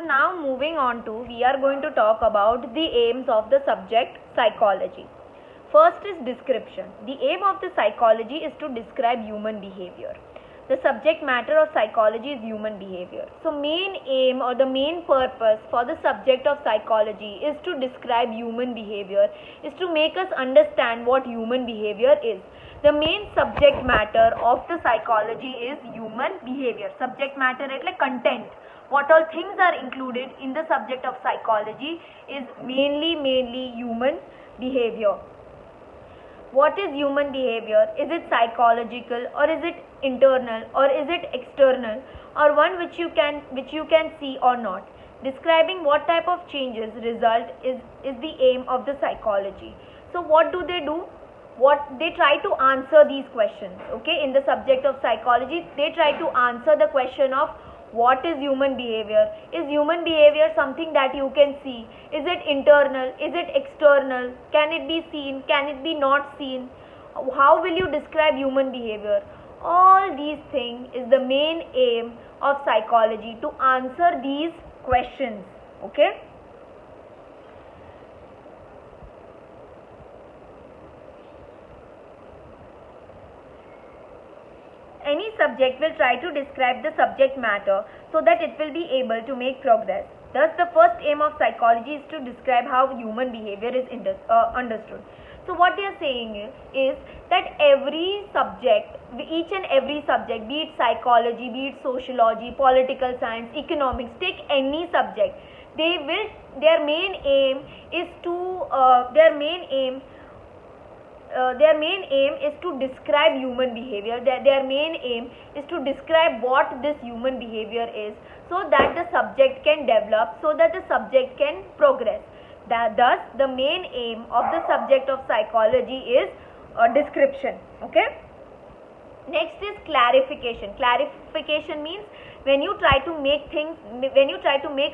now moving on to, we are going to talk about the aims of the subject psychology. First is description. The aim of the psychology is to describe human behavior. The subject matter of psychology is human behavior. So main aim or the main purpose for the subject of psychology is to describe human behavior, is to make us understand what human behavior is. The main subject matter of the psychology is human behavior. Subject matter એટલે content. What all things are included in the subject of psychology is mainly human behavior. What is human behavior? Is it psychological or is it internal or is it external or one which you can see or not? Describing what type of changes result is the aim of the psychology. So what do? What they try to answer these questions. Okay, in the subject of psychology, they try to answer the question of what is human behavior? Is human behavior something that you can see? Is it internal? Is it external? Can it be seen? Can it be not seen? How will you describe human behavior? All these things is the main aim of psychology, to answer these questions. Okay. Any subject will try to describe the subject matter so that it will be able to make progress. Thus, the first aim of psychology is to describe how human behavior is understood. So, what they are saying is that every subject, each and every subject, be it psychology, be it sociology, political science, economics, take any subject, their main aim is to describe human behavior. Their main aim is to describe what this human behavior is, so that the subject can develop, so that the subject can progress. Thus, the main aim of the subject of psychology is description. Okay. Next is clarification. Clarification means when you try to make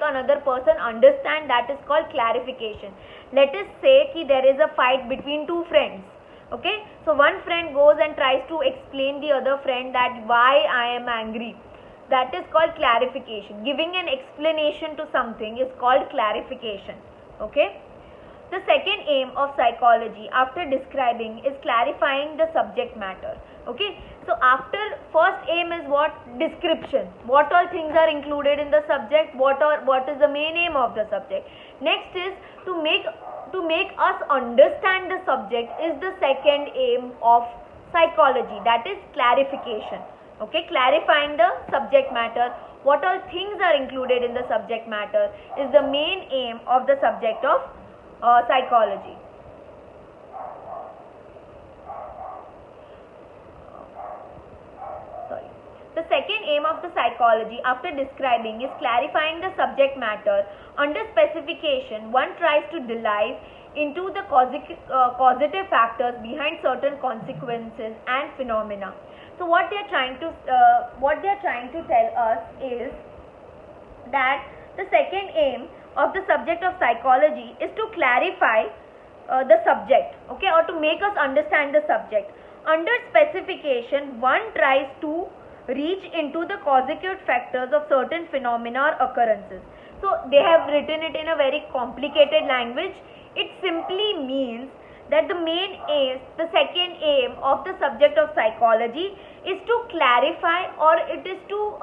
another person understand, that is called clarification. Let us say that there is a fight between two friends. Okay, so one friend goes and tries to explain the other friend that why I am angry. That is called clarification. Giving an explanation to something is called clarification. Okay. The second aim of psychology after describing is clarifying the subject matter. Okay, so after first aim is what? Description. What all things are included in the subject? What is the main aim of the subject? Next is to make us understand the subject is the second aim of psychology, that is clarification. Okay, clarifying the subject matter, what all things are included in the subject matter is the main aim of the subject of psychology. The second aim of the psychology after describing is clarifying the subject matter. Under specification, one tries to delve into the causative factors behind certain consequences and phenomena. So what they are trying to tell us is that the second aim of the subject of psychology is to clarify the subject, okay, or to make us understand the subject. Under specification, one tries to reach into the causative factors of certain phenomena or occurrences. So they have written it in a very complicated language. It simply means that the second aim of the subject of psychology is to clarify, or it is to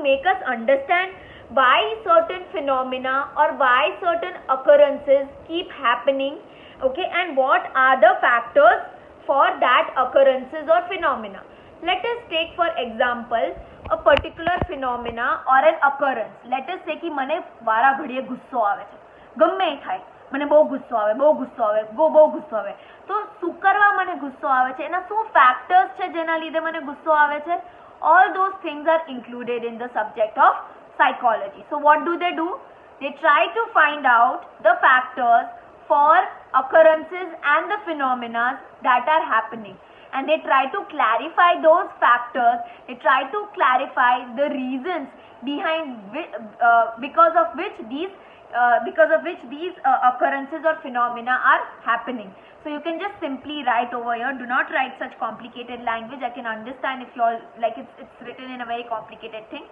make us understand why certain phenomena or why certain occurrences keep happening, okay, and what are the factors for that occurrences or phenomena. Let us take for example a particular phenomena or an occurrence. Let us say कि मने वारा घड़िए गुस्सो आवे छे, गम्मे थाय मने बहु गुस्सो आवे तो શું કરવા મને ગુસ્સો આવે છે, એના શું ફેક્ટર્સ છે જેના લીધે મને ગુસ્સો આવે છે. All those things are included in the subject of psychology. So what do? They try to find out the factors for occurrences and the phenomena that are happening, and they try to clarify those factors. They try to clarify the reasons behind because of which these occurrences or phenomena are happening. So you can just simply write over here. Do not write such complicated language. I can understand if you all like it's written in a very complicated thing.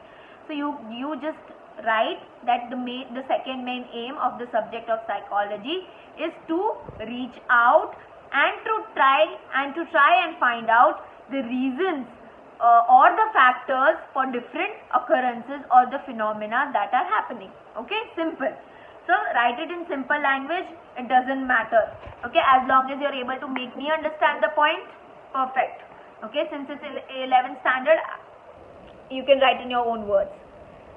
So you just write that the second main aim of the subject of psychology is to reach out and to try and find out the reasons or the factors for different occurrences or the phenomena that are happening. Okay, simple. So write it in simple language, it doesn't matter. Okay, as long as you're able to make me understand the point, perfect. Okay, since it's 11th standard, you can write in your own words.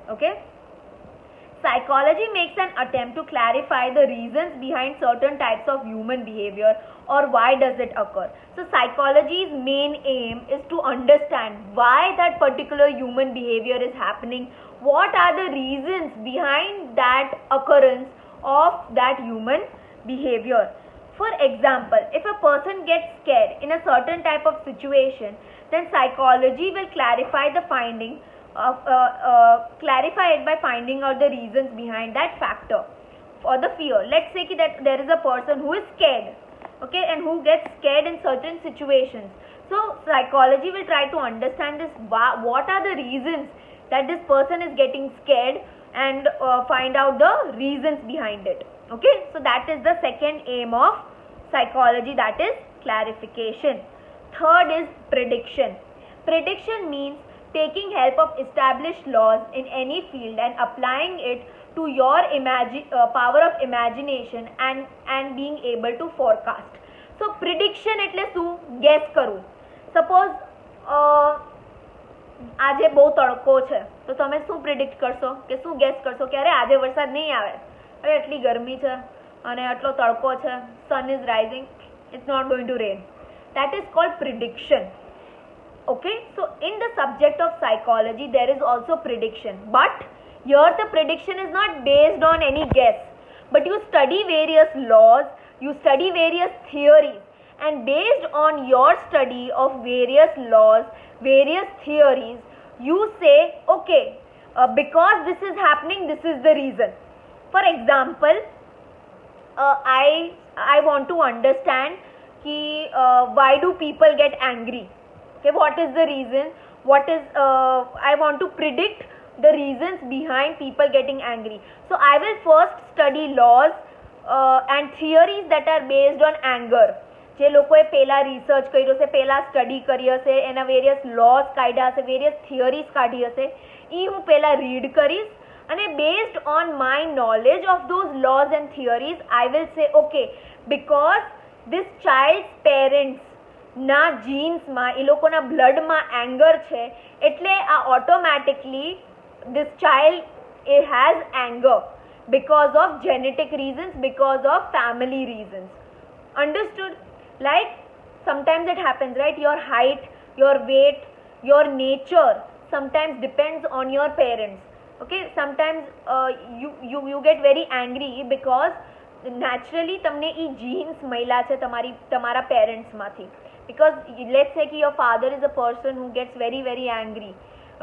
Okay. Psychology makes an attempt to clarify the reasons behind certain types of human behavior or why does it occur. So psychology's main aim is to understand why that particular human behavior is happening, what are the reasons behind that occurrence of that human behavior. For example, if a person gets scared in a certain type of situation, then psychology will clarify the finding clarify it by finding out the reasons behind that factor for the fear. Let's say that there is a person who is scared, okay, and who gets scared in certain situations. So psychology will try to understand this, what are the reasons that this person is getting scared, and find out the reasons behind it. Okay, so that is the second aim of psychology, that is clarification. Third is prediction. Prediction means taking help of established laws in any field and applying it to your power of imagination and being able to forecast. So prediction એટલે શું? Gas કરવું. Suppose આજે બહુ તડકો છે તો તમે શું પ્રિડિક્ટ કરશો, કે શું ગેસ કરશો કે અરે આજે વરસાદ નહીં આવે, અરે એટલી ગરમી છે અને આટલો તડકો છે, sun is rising, it's not going to rain. That is called prediction. Okay, so in the subject of psychology there is also prediction, but here the prediction is not based on any guess, but you study various laws, you study various theories, and based on your study of various laws, various theories, you say okay, because this is happening, this is the reason. For example, I want to understand why do people get angry. Okay, what is the reason? I want to predict the reasons behind people getting angry. So I will first study laws and theories that are based on anger. જે લોકોએ પહેલા research કર્યો છે, પહેલા study કરી હશે, એના various lose કાઢ્યા હશે, વેરિયસ થિયરીઝ કાઢી હશે, એ હું પહેલા રીડ કરીશ, અને based on my knowledge of those lose and theories I will say okay, because this child's parents ના જીન્સમાં, એ લોકોના બ્લડમાં એંગર છે, એટલે આ automatically this child has anger because of genetic reasons, because of family reasons. Understood? Like sometimes it happens, right? Your height, your weight, your nature sometimes depends on your parents. Okay, sometimes you get very angry because naturally તમને એ jeans મળ્યા છે તમારા પેરેન્ટ્સમાંથી. Because let's say your father is a person who gets very very angry.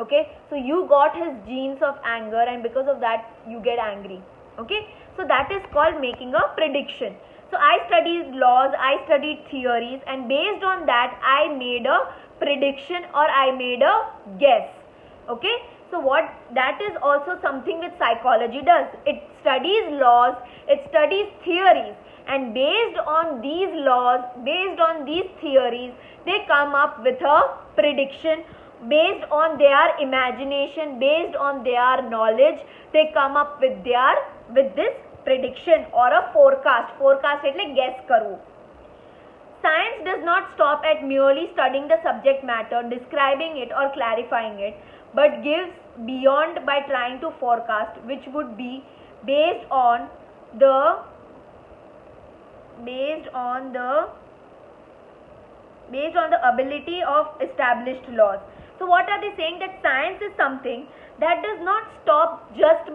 Okay, so you got his genes of anger, and because of that you get angry. Okay, so that is called making a prediction. So I studied laws, I studied theories, and based on that I made a prediction or I made a guess. Okay, so that is also something which psychology does. It studies laws, it studies theories, and based on these laws, based on these theories, they come up with a prediction. Based on their imagination, based on their knowledge, they come up with this prediction or a forecast. Forecast એટલે guess કરવું. Science does not stop at merely studying the subject matter, describing it or clarifying it, but gives beyond by trying to forecast, which would be based on the ability of established laws. So what are they saying? That science is something that does not stop just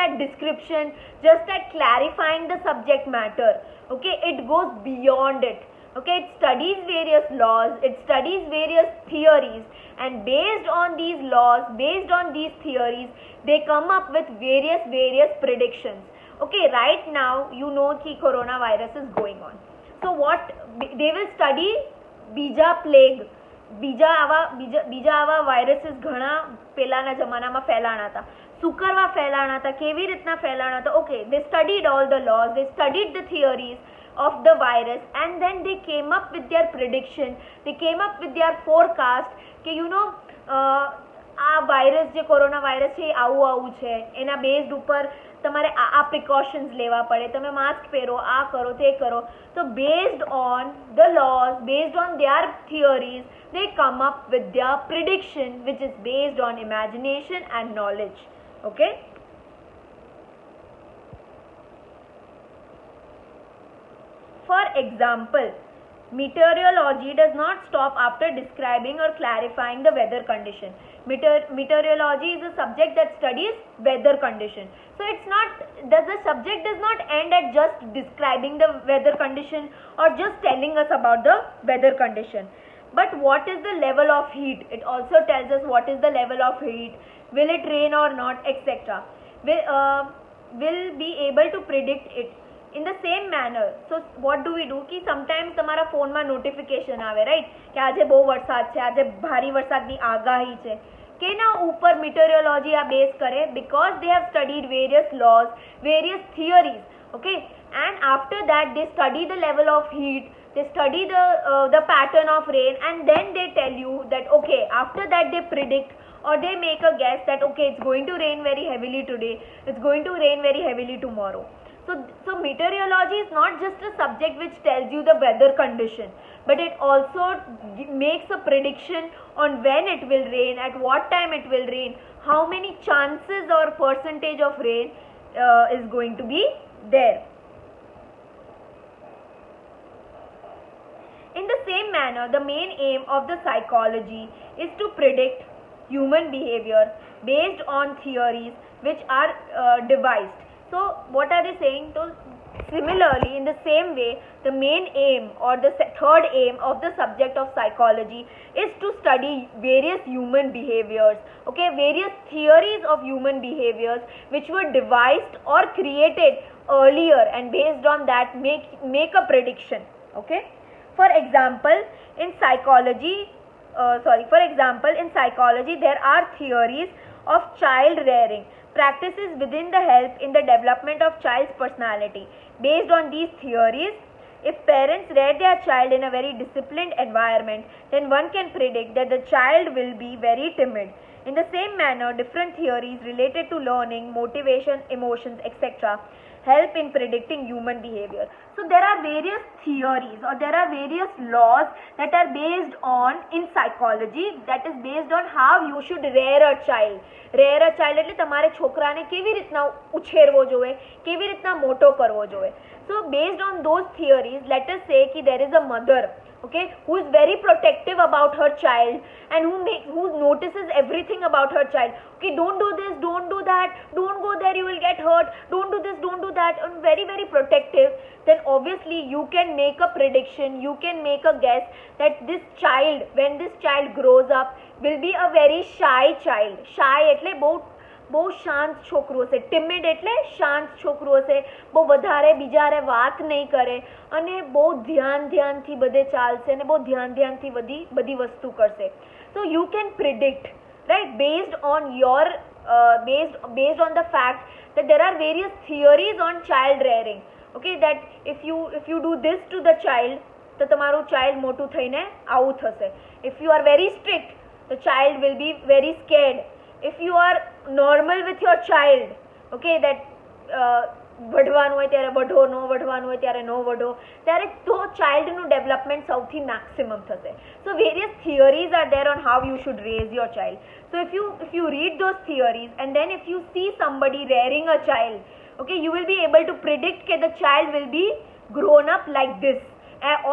at description, just at clarifying the subject matter. Okay, it goes beyond it. Okay, it studies various laws, it studies various theories, and based on these laws, based on these theories, they come up with various predictions. Okay, right now you know कि coronavirus is going on. So what they will study બીજા plague, બીજા આવા viruses ઘણા પહેલાના જમાનામાં ફેલાણા હતા. શું કરવા ફેલાણા હતા, કેવી રીતના ફેલાણા હતા. Okay, they studied all the laws, they studied the theories of the virus, and then they came up with their prediction, they came up with their forecast કે આ વાયરસ જે કોરોના વાયરસ છે એ આવું છે, એના બેઝડ ઉપર તમારે આ પ્રિકોશન્સ લેવા પડે, તમે માસ્ક પહેરો, આ કરો, તે કરો. તો based on the lose, based on their theories, they come up with their prediction which is based on imagination and knowledge. Okay. For example, meteorology does not stop after describing or clarifying the weather condition. Meteorology is a subject that studies weather condition. So it's not, the subject does not end at just describing the weather condition or just telling us about the weather condition. But what is the level of heat? It also tells us what is the level of heat, will it rain or not, etc. Will be able to predict it. In the same manner, so what do we do कि sometimes તમારા ફોનમાં notification આવે, right, કે આજે બહુ વરસાદ છે, આજે ભારે વરસાદની આગાહી છે, કેના ઉપર meteorology આ બેઝ કરે? because they have studied various laws, various theories. Okay, and after that they study the level of heat, they study the pattern of rain, and then they tell you that okay, after that they predict or they make a guess that okay, it's going to rain very heavily today, it's going to rain very heavily tomorrow. So meteorology is not just a subject which tells you the weather condition, but it also makes a prediction on when it will rain, at what time it will rain, how many chances or percentage of rain is going to be there. In the same manner, the main aim of the psychology is to predict human behavior based on theories which are devised. So what are they saying? So similarly, in the same way, the main aim or the third aim of the subject of psychology is to study various human behaviors, okay, various theories of human behaviors which were devised or created earlier, and based on that make a prediction. Okay. For example, in psychology there are theories of child rearing, practices within the help in the development of child's personality. Based on these theories, if parents rear their child in a very disciplined environment, then one can predict that the child will be very timid. In the same manner, different theories related to learning, motivation, emotions, etc. help in predicting human behavior. So there are various theories or there are various laws that are based on in psychology, that is based on how you should rear a child. Rear a child એટલે તમારે છોકરાને કેવી રીતના ઉછેરવો જોઈએ, કેવી રીતના મોટો કરવો જોઈએ. So based on those theories, let us say कि there is a mother, okay, who is very protective about her child and who notices everything about her child. Okay, don't do this, don't do that, don't go there, you will get hurt, don't do this, don't do that, and very very protective. Then obviously you can make a prediction, you can make a guess that this child, when this child grows up, will be a very shy child. Shy એટલે બહુ શાંત છોકરું હશે, ટિમિડ એટલે શાંત છોકરું હશે, બહુ વધારે બીજારે વાત નહીં કરે અને બહુ ધ્યાનથી બધે ચાલશે અને બહુ ધ્યાનથી બધી વસ્તુ કરશે. So you can predict, right, based on your based on the fact that there are various theories on child rearing. Okay, that if you do this to the child, તો તમારું child મોટું થઈને આવું થશે. If you are very strict, the child will be very scared. If you are normal with your child, okay, that વઢવાનું હોય ત્યારે વઢો, ન વઢવાનું હોય ત્યારે ન વઢો, ત્યારે તો ચાઇલ્ડનું ડેવલપમેન્ટ સૌથી મેક્સિમમ થશે. So various theories are there on how you should raise your child. So if you read those theories and then if you see somebody rearing a child, okay, you will be able to predict that the child will be grown up like this,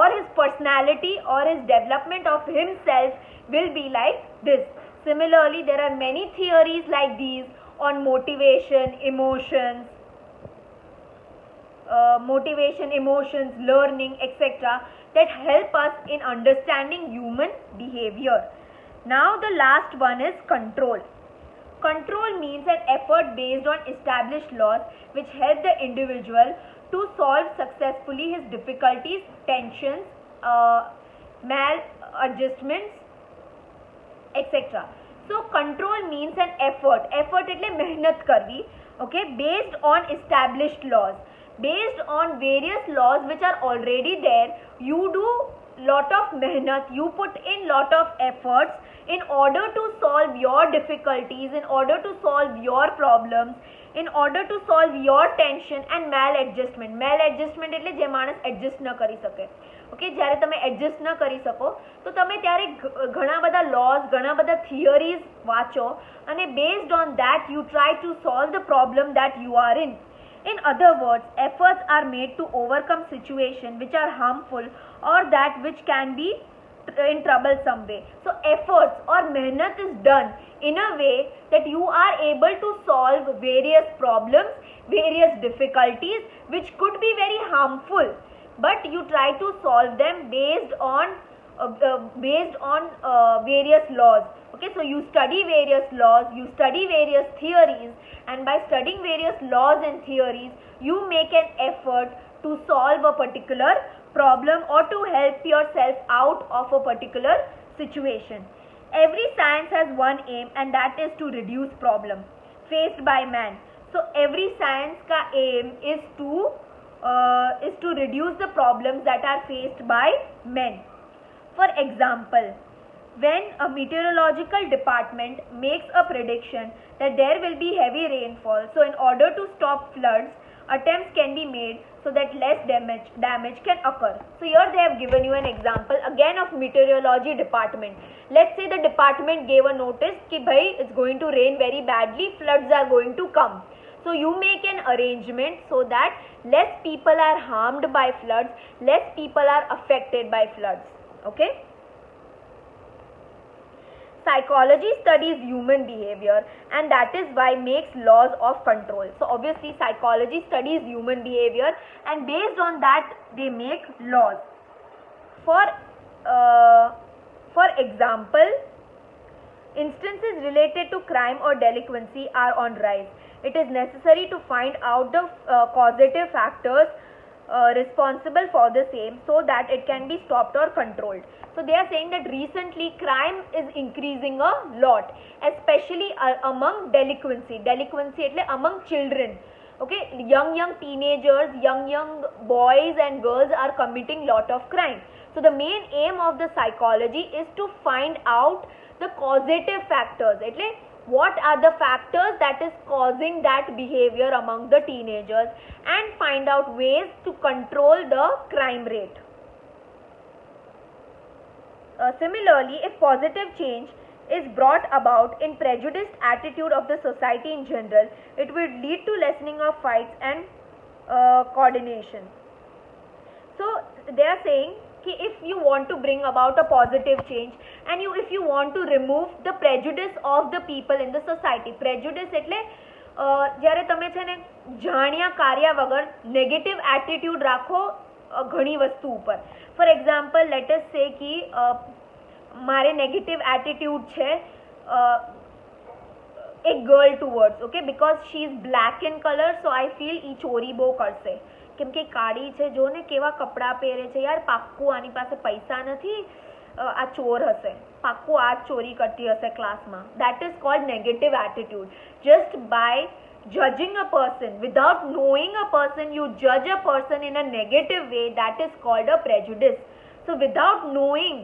or his personality or his development of himself will be like this. Similarly, there are many theories like these on motivation, emotions, learning, etc. that help us in understanding human behavior. Now the last one is control. Control means an effort based on established laws which help the individual to solve successfully his difficulties, tensions, maladjustments, etc. So control means an effort એટલે મહેનત કરવી, okay, based on established laws, based on various laws which are already there. You do lot of mehnat, you put in lot of efforts in order to solve your difficulties, in order to solve your problems, in order to solve your tension and maladjustment એટલે જે માણસ adjust ન કરી શકે. Okay, જ્યારે તમે adjust ન કરી શકો તો તમે ત્યારે ઘણા બધા લોઝ, ઘણા બધા થિયરીઝ વાંચો અને based on that you try to solve the problem that you are in. In other words, efforts are made to overcome situations which are harmful or that which can be in troublesome way. So efforts or mehnat is done in a way that you are able to solve various problems, various difficulties which could be very harmful, but you try to solve them based on various laws. Okay, so you study various laws, you study various theories, and by studying various laws and theories you make an effort to solve a particular problem or to help yourself out of a particular situation. Every science has one aim, and that is to reduce problem faced by man. So every science ka aim is to reduce the problems that are faced by men. For example, when a meteorological department makes a prediction that there will be heavy rainfall, so in order to stop floods, attempts can be made so that less damage can occur. So here they have given you an example again of meteorology department. Let's say the department gave a notice ki bhai it's going to rain very badly, floods are going to come. So you make an arrangement so that less people are harmed by floods, less people are affected by floods. Okay? Psychology studies human behavior, and that is why makes laws of control. So obviously psychology studies human behavior, and based on that they make laws. For example, instances related to crime or delinquency are on rise. It is necessary to find out the causative factors responsible for the same so that it can be stopped or controlled. So they are saying that recently crime is increasing a lot, especially among delinquency એટલે among children. Okay, young teenagers, young boys and girls are committing lot of crime. So the main aim of the psychology is to find out the causative factors, એટલે what are the factors that is causing that behavior among the teenagers, and find out ways to control the crime rate. Similarly, if positive change is brought about in prejudiced attitude of the society in general, it would lead to lessening of fights and coordination. So they are saying कि if you want to bring about a positive change and if you want to remove the prejudice of the people in the society. Prejudice એટલે જ્યારે તમે છે ને જાણ્યા કાર્યા વગર negative attitude રાખો ઘણી વસ્તુ ઉપર. ફોર એક્ઝામ્પલ લેટ અસ સે કે મારે નેગેટિવ એટીટ્યુડ છે એક girl towards, okay, because she is black in colour, so I feel ई ચોરી બહુ કરશે કેમ કે કાળી છે, જો ને કેવા કપડાં પહેરે છે, યાર પાક્કું આની પાસે પૈસા નથી, આ ચોર હશે, પાક્કું આ ચોરી કરતી હશે ક્લાસમાં. That is called negative attitude. Just by judging a person without knowing a person, you judge a person in a negative way, that is called a prejudice. So without knowing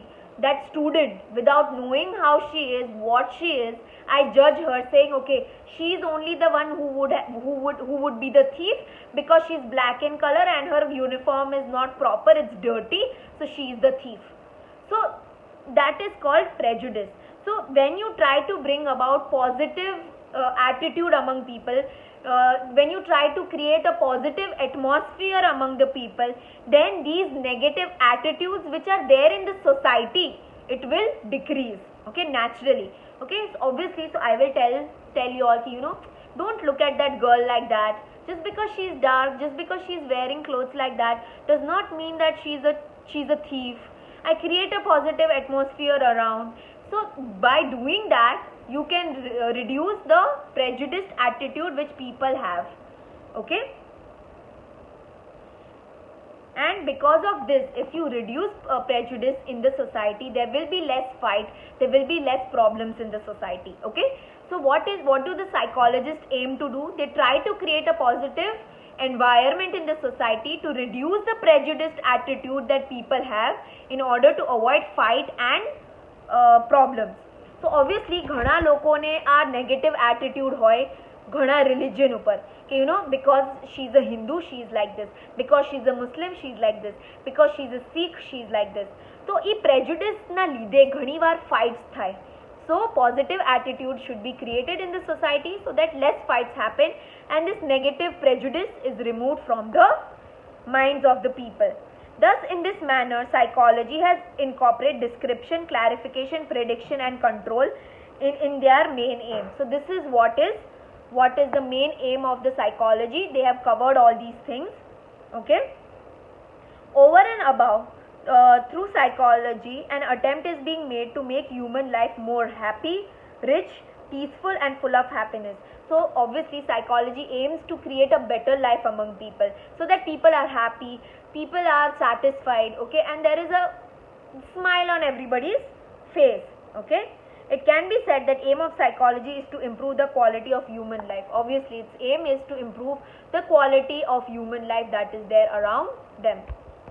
that student, without knowing how she is, what she is, I judge her saying okay, she is only the one who would be the thief because she is black in color and her uniform is not proper, it's dirty, so she is the thief. So that is called prejudice. So when you try to bring about positive attitude among people, when you try to create a positive atmosphere among the people, then these negative attitudes which are there in the society, it will decrease, okay, naturally. Okay, so obviously, so I will tell you all, you know, don't look at that girl like that. Just because she is dark, just because she is wearing clothes like that, does not mean that she's a thief. I create a positive atmosphere around. So by doing that, you can reduce the prejudiced attitude which people have. Okay. And because of this, if you reduce prejudice in the society, there will be less fight, there will be less problems in the society. Okay, so what do the psychologists aim to do? They try to create a positive environment in the society to reduce the prejudiced attitude that people have in order to avoid fight and problems. So obviously ઘણા લોકોને આ negative attitude હોય ઘણા religion ઉપર કે because she is a Hindu she is like this, because she is a Muslim she is like this, because she is a Sikh she is like this. તો એ પ્રેજુડિસના લીધે ઘણીવાર fights થાય. So positive attitude should be created in the society so that less fights happen and this negative prejudice is removed from the minds of the people. Thus, in this manner, psychology has incorporated description, clarification, prediction and control in their main aim. So this is what is the main aim of the psychology. They have covered all these things. Okay. Over and above, through psychology, an attempt is being made to make human life more happy, rich, peaceful and full of happiness. So obviously psychology aims to create a better life among people so that people are happy, people are satisfied, okay, and there is a smile on everybody's face. Okay, it can be said that aim of psychology is to improve the quality of human life. Obviously its aim is to improve the quality of human life that is there around them.